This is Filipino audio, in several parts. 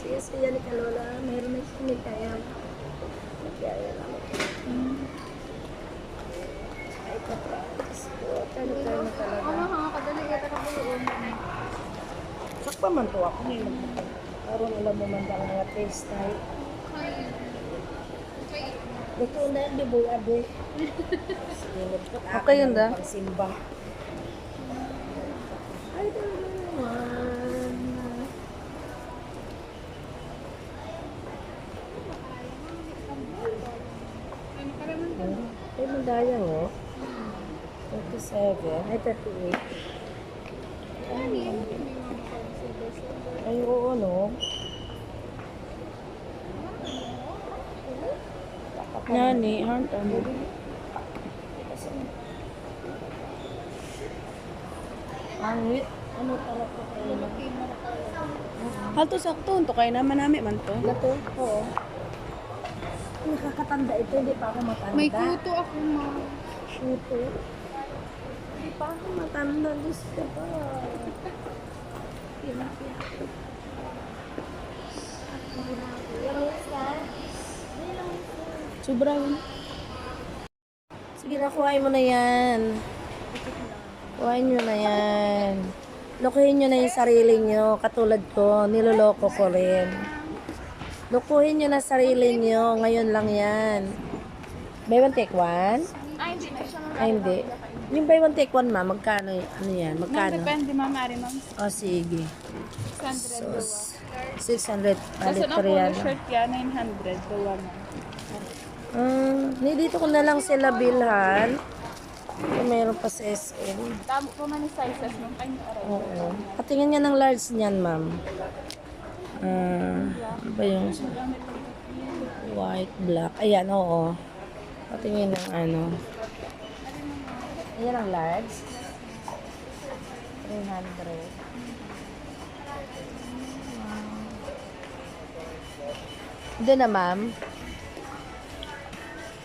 Siya ni Kalola, meron na siya ni Kaya. Kaya lang. Ay, kapras ko. Talo-talo na talaga. Kadali kita ka buloon. Sakpa man to ako. Karoon alam mo man ang mga taste type. Ito na, di ba, abe? Okay yun da. Pagsimba. Ay, talaga naman. Ay, madaya mo. 37. Ay, 38. Ay, oo, no? Nani, hantam. Angit. Ano talaga kayo? Halto sakto, to kay naman namin man to. Ito? Oo. Nakakatanda ito, hindi pa ako matanda. May kuto ako, ma. Kuto? Hindi pa ako matanda. Gusto pa. Pinapia. Sobra yun. Sige na, kuhain mo na yan. Kuhain nyo na yan. Lokohin nyo na yung sarili nyo. Katulad ko, niloloko ko rin. Lokohin nyo na sarili nyo. Ngayon lang yan. Buy one, take one? Ay, hindi na siya Ay, hindi. Yung buy one, take one, ma, magkano? Ano yan? Magkano? Depende, ma'am, Mari, ma'am. O, sige. 600 So, dawa. 600 Kasi palit na ko polo yan. shirt kaya 900 dawa, ma'am. Dito ko na lang sila bilhan. Kung mayroon pa sa SM. Tamo po man yung sizes ng kanya aray. Oo. Patingin nga ng large niyan, ma'am. Ano ba yung white, black? Ayan, oo. Patingin ng ano. Ayan ang large. 300. Doon na, ma'am.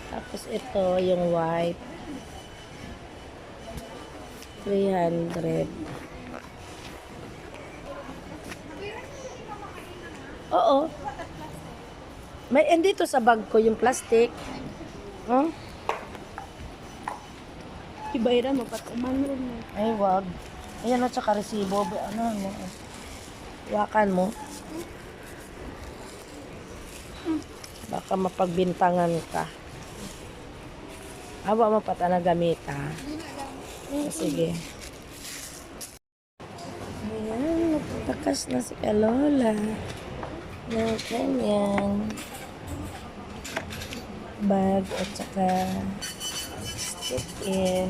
Tapos ito, yung white. 300. Oo. May andito sa bag ko yung plastic. Oh? Ibayra mo, patuman mo rin mo. Ay, wag. Ayan at saka resibo. Ano mo? Wakan mo. Baka mapagbintangan ka. Awa mo pa na gamit, ha? Sige. Ayan, nagtatakas na si Kalola. Ng kanyang bag at saka stick-in.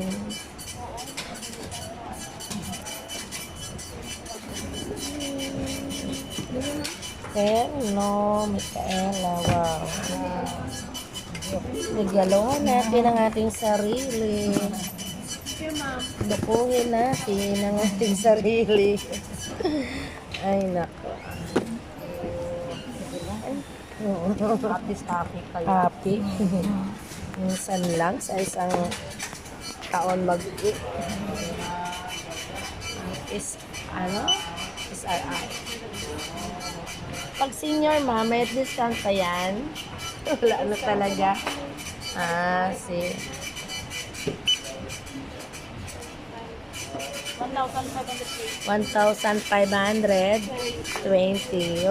Hello, Micaela. Wow. Regalohan natin ang ating sarili. Lukuhin natin ang ating sarili. Ay, nako. Happy kayo. Happy. Minsan lang sa isang taon is SRI. Pag senior, ma, may discount pa yan. Wala na talaga. Si 1,520.